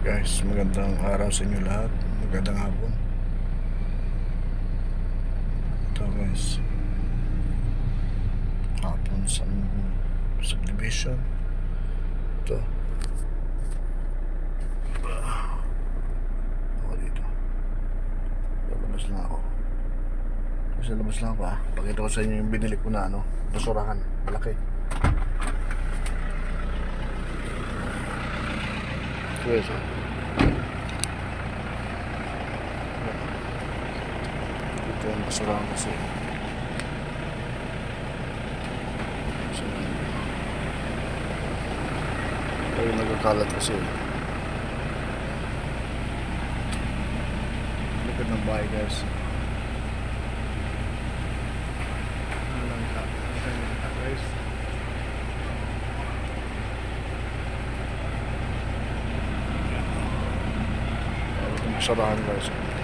Guys, magandang araw sa inyo lahat. Magandang hapon. Ito guys, hapon sa subdivision. Ito ako dito. Lalabas lang ako. Kasi labas lang ako Pakita ko sa inyo yung binili ko na basurahan. Malaki. Yes, ito yung basurahan kasi. So, ito yung nagkakalat kasi. Likod ng bahay guys. Guys, basurahan guys.